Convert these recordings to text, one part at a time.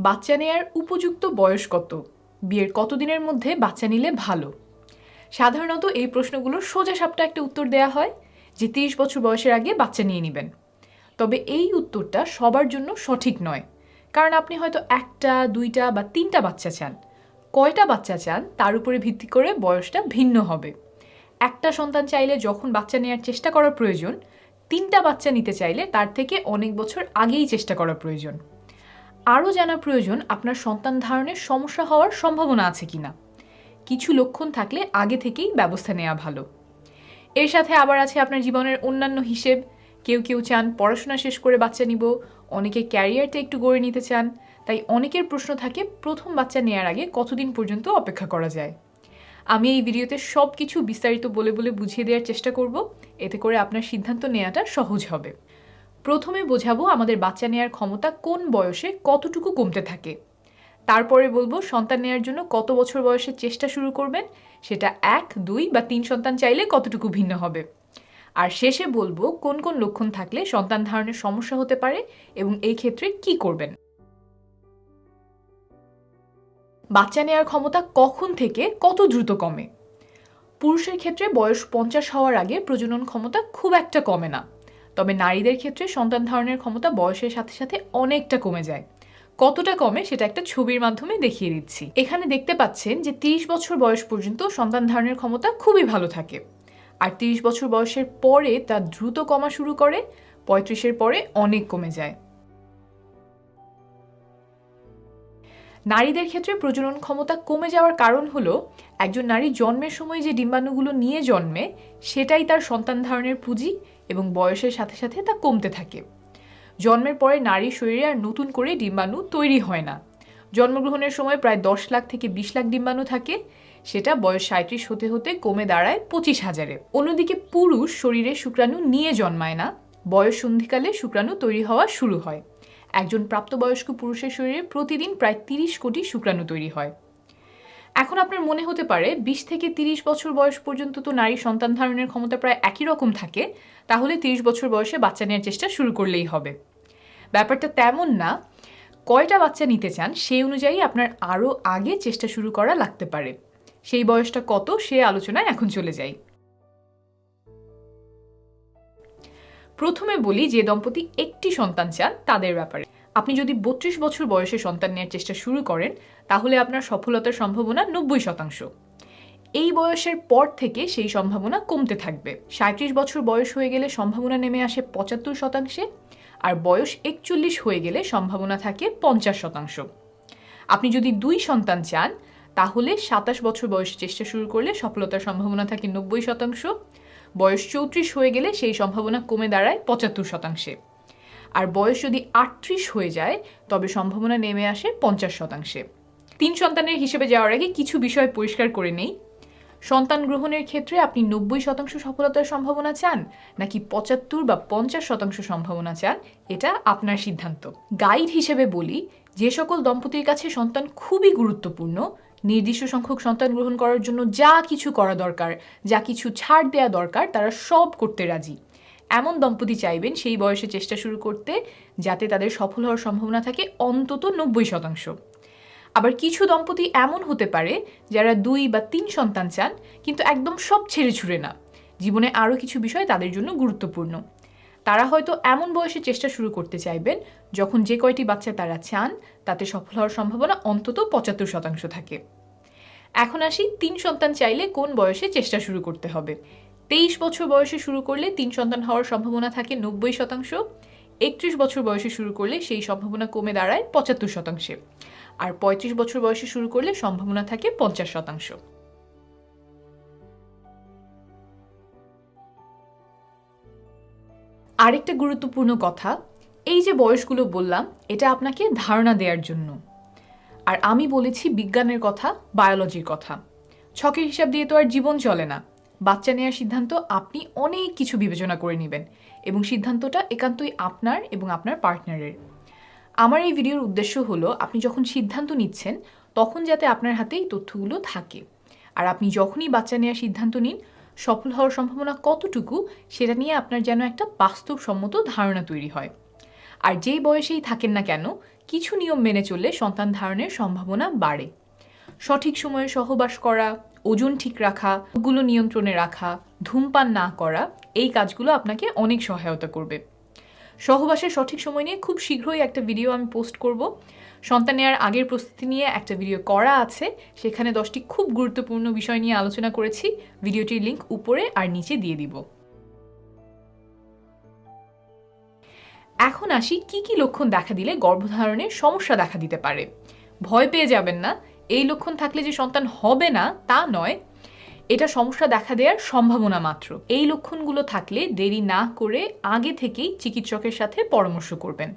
বাচ্চা নেয়ার উপযুক্ত বয়স কত? বিয়ের কতদিনের মধ্যে বাচ্চা নিলে ভালো? সাধারণত এই প্রশ্নগুলোর সোজাসাপটা একটা উত্তর দেয়া হয় যে 30 বছর বয়সের আগে বাচ্চা নিয়ে নেবেন। তবে এই উত্তরটা সবার জন্য সঠিক নয়, কারণ আপনি হয়তো একটা, দুইটা বা তিনটা বাচ্চা চান। কয়টা বাচ্চা চান তার উপরে ভিত্তি করে বয়সটা ভিন্ন হবে। একটা সন্তান চাইলে যখন বাচ্চা নেওয়ার চেষ্টা করা প্রয়োজন, তিনটা বাচ্চা নিতে চাইলে তার থেকে অনেক বছর আগেই চেষ্টা করা প্রয়োজন। আরও জানা প্রয়োজন আপনার সন্তান ধারণের সমস্যা হওয়ার সম্ভাবনা আছে কিনা। কিছু লক্ষণ থাকলে আগে থেকেই ব্যবস্থা নেওয়া ভালো। এর সাথে আবার আছে আপনার জীবনের অন্যান্য হিসেব। কেউ কেউ চান পড়াশোনা শেষ করে বাচ্চা নিব, অনেকে ক্যারিয়ারটা একটু গড়ে নিতে চান। তাই অনেকের প্রশ্ন থাকে প্রথম বাচ্চা নেওয়ার আগে কতদিন পর্যন্ত অপেক্ষা করা যায়। আমি এই ভিডিওতে সব কিছু বিস্তারিত বলে বলে বুঝিয়ে দেওয়ার চেষ্টা করব, এতে করে আপনার সিদ্ধান্ত নেওয়াটা সহজ হবে। প্রথমে বোঝাবো আমাদের বাচ্চা নেওয়ার ক্ষমতা কোন বয়সে কতটুকু কমতে থাকে। তারপরে বলবো সন্তান নেওয়ার জন্য কত বছর বয়সে চেষ্টা শুরু করবেন, সেটা 1, 2 বা 3 সন্তান চাইলে কতটুকু ভিন্ন হবে। আর শেষে বলবো কোন কোন লক্ষণ থাকলে সন্তান ধারণের সমস্যা হতে পারে এবং এই ক্ষেত্রে কি করবেন। বাচ্চা নেওয়ার ক্ষমতা কখন থেকে কত দ্রুত কমে? পুরুষের ক্ষেত্রে বয়স 50 হওয়ার আগে প্রজনন ক্ষমতা খুব একটা কমে না। তবে নারীদের ক্ষেত্রে সন্তান ধারণের ক্ষমতা বয়সের সাথে সাথে অনেকটা কমে যায়। কতটা কমে সেটা একটা ছবির মাধ্যমে দেখিয়ে দিচ্ছি। এখানে দেখতে পাচ্ছেন যে 30 বছর বয়স পর্যন্ত সন্তান ধারণের ক্ষমতা খুবই ভালো থাকে, আর 30 বছর বয়সের পরে তা দ্রুত কমা শুরু করে, 35-এর পরে অনেক কমে যায়। নারীদের ক্ষেত্রে প্রজনন ক্ষমতা কমে যাওয়ার কারণ হলো একজন নারী জন্মের সময় যে ডিম্বাণুগুলো নিয়ে জন্মে সেটাই তার সন্তান ধারণের পুঁজি, এবং বয়সের সাথে সাথে তা কমতে থাকে। জন্মের পরে নারীর শরীরে আর নতুন করে ডিম্বাণু তৈরি হয় না। জন্মগ্রহণের সময় প্রায় 10 লাখ থেকে 20 লাখ ডিম্বাণু থাকে, সেটা বয়স 37 হতে হতে কমে দাঁড়ায় 25,000-এ। অন্যদিকে পুরুষ শরীরে শুক্রাণু নিয়ে জন্মায় না, বয়স সন্ধিকালে শুক্রাণু তৈরি হওয়া শুরু হয়। একজন প্রাপ্তবয়স্ক পুরুষের শরীরে প্রতিদিন প্রায় 30 কোটি শুক্রাণু তৈরি হয়। এখন আপনার মনে হতে পারে 20 থেকে 30 বছর বয়স পর্যন্ত তো নারীর সন্তান ধারণের ক্ষমতা প্রায় একই রকম থাকে, তাহলে 30 বছর বয়সে বাচ্চা নেওয়ার চেষ্টা শুরু করলেই হবে। ব্যাপারটা তেমন না। কয়টা বাচ্চা নিতে চান সেই অনুযায়ী আপনার আরও আগে চেষ্টা শুরু করা লাগতে পারে। সেই বয়সটা কত সে আলোচনায় এখন চলে যাই। প্রথমে বলি যে দম্পতি একটি সন্তান চান তাদের ব্যাপারে। আপনি যদি 32 বছর বয়সে সন্তান নেওয়ার চেষ্টা শুরু করেন, তাহলে আপনার সফলতার সম্ভাবনা 90%। এই বয়সের পর থেকে সেই সম্ভাবনা কমতে থাকবে। 37 বছর বয়স হয়ে গেলে সম্ভাবনা নেমে আসে 75%, আর বয়স 41 হয়ে গেলে সম্ভাবনা থাকে 50%। আপনি যদি 2 সন্তান চান, তাহলে 27 বছর বয়সে চেষ্টা শুরু করলে সফলতার সম্ভাবনা থাকে 90%। বয়স 34 হয়ে গেলে সেই সম্ভাবনা কমে দাঁড়ায় 75%। আর বয়স যদি 38 হয়ে যায় তবে সম্ভাবনা নেমে আসে 50%। 3 সন্তানের হিসেবে যাওয়ার আগে কিছু বিষয় পরিষ্কার করে নেই। সন্তান গ্রহণের ক্ষেত্রে আপনি 90% সফলতার সম্ভাবনা চান, নাকি 75 বা 50% সম্ভাবনা চান, এটা আপনার সিদ্ধান্ত। গাইড হিসেবে বলি, যে সকল দম্পতির কাছে সন্তান খুবই গুরুত্বপূর্ণ, নির্দিষ্ট সংখ্যক সন্তান গ্রহণ করার জন্য যা কিছু করা দরকার, যা কিছু ছাড় দেওয়া দরকার, তারা সব করতে রাজি, এমন দম্পতি চাইবেন সেই বয়সে চেষ্টা শুরু করতে, যাতে তাদের সফল হওয়ার সম্ভাবনা থাকে অন্তত 90%। আবার কিছু দম্পতি এমন হতে পারে যারা 2 বা 3 সন্তান চান, কিন্তু একদম সব ছেড়ে ছুড়ে না। জীবনে আরও কিছু বিষয় তাদের জন্য গুরুত্বপূর্ণ। তারা হয়তো এমন বয়সে চেষ্টা শুরু করতে চাইবেন যখন যে কয়টি বাচ্চা তারা চান তাতে সফল হওয়ার সম্ভাবনা অন্তত 75% থাকে। এখন আসি 3 সন্তান চাইলে কোন বয়সে চেষ্টা শুরু করতে হবে। 23 বছর বয়সে শুরু করলে 3 সন্তান হওয়ার সম্ভাবনা থাকে 90%। 31 বছর বয়সে শুরু করলে সেই সম্ভাবনা কমে দাঁড়ায় 75%। আর 35 বছর বয়সে শুরু করলে সম্ভাবনা থাকে 50%। আরেকটা গুরুত্বপূর্ণ কথা, এই যে বয়সগুলো বললাম এটা আপনাকে ধারণা দেওয়ার জন্য। আর আমি বলেছি বিজ্ঞানের কথা, বায়োলজির কথা। ছকের হিসাব দিয়ে তো আর জীবন চলে না। বাচ্চা নেওয়ার সিদ্ধান্ত আপনি অনেক কিছু বিবেচনা করে নেবেন, এবং সিদ্ধান্তটা একান্তই আপনার এবং আপনার পার্টনারের। আমার এই ভিডিওর উদ্দেশ্য হলো আপনি যখন সিদ্ধান্ত নিচ্ছেন তখন যাতে আপনার হাতে এই তথ্যগুলো থাকে, আর আপনি যখনই বাচ্চা নেওয়ার সিদ্ধান্ত নিন সফল হওয়ার সম্ভাবনা কতটুকু সেটা নিয়ে আপনার যেন একটা বাস্তবসম্মত ধারণা তৈরি হয়। আর যেই বয়সেই থাকেন না কেন, কিছু নিয়ম মেনে চললে সন্তান ধারণের সম্ভাবনা বাড়ে। সঠিক সময়ে সহবাস করা, ওজন ঠিক রাখা, গুলো নিয়ন্ত্রণে রাখা, ধূমপান না করা, এই কাজগুলো আপনাকে অনেক সহায়তা করবে। সহবাসের সঠিক সময় নিয়ে খুব শীঘ্রই একটা ভিডিও আমি পোস্ট করব। সন্তান নেওয়ার আগের প্রস্তুতি নিয়ে একটা ভিডিও করা আছে, সেখানে 10টি খুব গুরুত্বপূর্ণ বিষয় নিয়ে আলোচনা করেছি। ভিডিওটির লিংক উপরে আর নিচে দিয়ে দিব। এখন আসি কি কি লক্ষণ দেখা দিলে গর্ভধারণের সমস্যা দেখা দিতে পারে। ভয় পেয়ে যাবেন না, এই লক্ষণ থাকলে যে সন্তান হবে না তা নয়, এটা সমস্যা দেখা দেওয়ার সম্ভাবনা মাত্র। এই লক্ষণগুলো থাকলে দেরি না করে আগে থেকেই চিকিৎসকের সাথে পরামর্শ করবেন।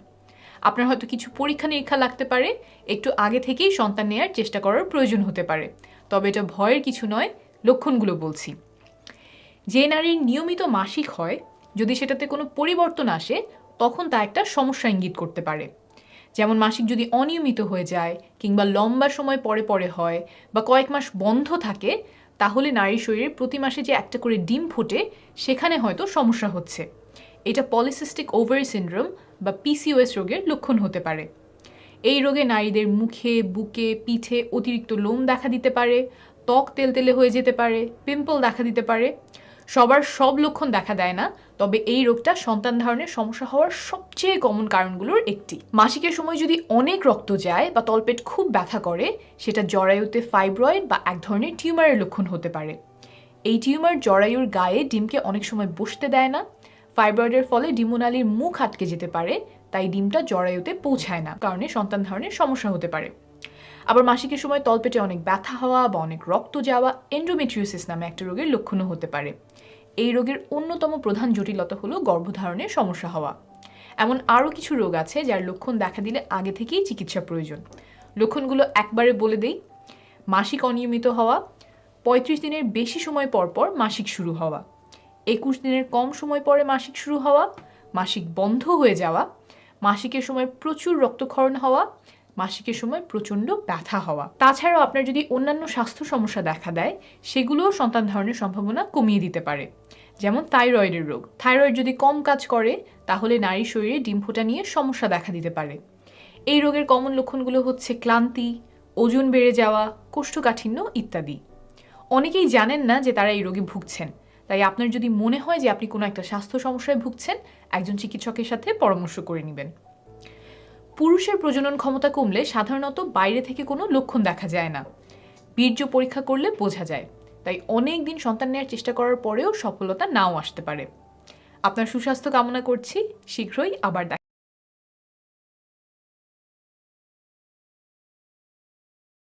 আপনার হয়তো কিছু পরীক্ষা নিরীক্ষা লাগতে পারে, একটু আগে থেকেই সন্তান নেওয়ার চেষ্টা করার প্রয়োজন হতে পারে। তবে এটা ভয়ের কিছু নয়, লক্ষণগুলো বলছি। যে নারীর নিয়মিত মাসিক হয়, যদি সেটাতে কোনো পরিবর্তন আসে তখন তা একটা সমস্যা ইঙ্গিত করতে পারে। যেমন মাসিক যদি অনিয়মিত হয়ে যায়, কিংবা লম্বা সময় পরে পরে হয়, বা কয়েক মাস বন্ধ থাকে, তাহলে নারীর শরীরে প্রতি মাসে যে একটা করে ডিম ফোটে সেখানে হয়তো সমস্যা হচ্ছে। এটা পলিসিস্টিক ওভারি সিনড্রোম বা পিসিওএস রোগের লক্ষণ হতে পারে। এই রোগে নারীদের মুখে, বুকে, পিঠে অতিরিক্ত লোম দেখা দিতে পারে, ত্বক তেলতেলে হয়ে যেতে পারে, পিম্পল দেখা দিতে পারে। সবার সব লক্ষণ দেখা দেয় না, তবে এই রোগটা সন্তান ধারণের সমস্যা হওয়ার সবচেয়ে কমন কারণগুলোর একটি। মাসিকের সময় যদি অনেক রক্ত যায় বা তলপেট খুব ব্যথা করে, সেটা জরায়ুতে ফাইব্রয়েড বা এক ধরনের টিউমারের লক্ষণ হতে পারে। এই টিউমার জরায়ুর গায়ে ডিমকে অনেক সময় বসতে দেয় না। ফাইব্রয়েডের ফলে ডিম্বনালীর মুখ আটকে যেতে পারে, তাই ডিমটা জরায়ুতে পৌঁছায় না, কারণে সন্তান ধারণের সমস্যা হতে পারে। আবার মাসিকের সময় তলপেটে অনেক ব্যথা হওয়া বা অনেক রক্ত যাওয়া এন্ডোমেট্রিওসিস নামে একটা রোগের লক্ষণও হতে পারে। এই রোগের অন্যতম প্রধান জটিলতা হলো গর্ভধারণের সমস্যা হওয়া। এমন আরও কিছু রোগ আছে যার লক্ষণ দেখা দিলে আগে থেকেই চিকিৎসা প্রয়োজন। লক্ষণগুলো একবারে বলে দেই। মাসিক অনিয়মিত হওয়া, 35 দিনের বেশি সময় পর পর মাসিক শুরু হওয়া, 21 দিনের কম সময় পরে মাসিক শুরু হওয়া, মাসিক বন্ধ হয়ে যাওয়া, মাসিকের সময় প্রচুর রক্তক্ষরণ হওয়া, মাসিকের সময় প্রচণ্ড ব্যথা হওয়া। তাছাড়াও আপনার যদি অন্যান্য স্বাস্থ্য সমস্যা দেখা দেয়, সেগুলোও সন্তান ধারণের সম্ভাবনা কমিয়ে দিতে পারে। যেমন থাইরয়েডের রোগ। থাইরয়েড যদি কম কাজ করে, তাহলে নারীর শরীরে ডিম ফোটা নিয়ে সমস্যা দেখা দিতে পারে। এই রোগের কমন লক্ষণগুলো হচ্ছে ক্লান্তি, ওজন বেড়ে যাওয়া, কোষ্ঠকাঠিন্য ইত্যাদি। অনেকেই জানেন না যে তারা এই রোগে ভুগছেন, তাই আপনার যদি মনে হয় যে আপনি কোনো একটা স্বাস্থ্য সমস্যায় ভুগছেন, একজন চিকিৎসকের সাথে পরামর্শ করে নেবেন। পুরুষের প্রজনন ক্ষমতা কমলে সাধারণত বাইরে থেকে কোনো লক্ষণ দেখা যায় না, বীর্য পরীক্ষা করলে বোঝা যায়। তাই অনেক দিন সন্তান নেওয়ার চেষ্টা করার পরেও সফলতা নাও আসতে পারে। আপনার সুস্বাস্থ্য কামনা করছি, শীঘ্রই আবার দেখা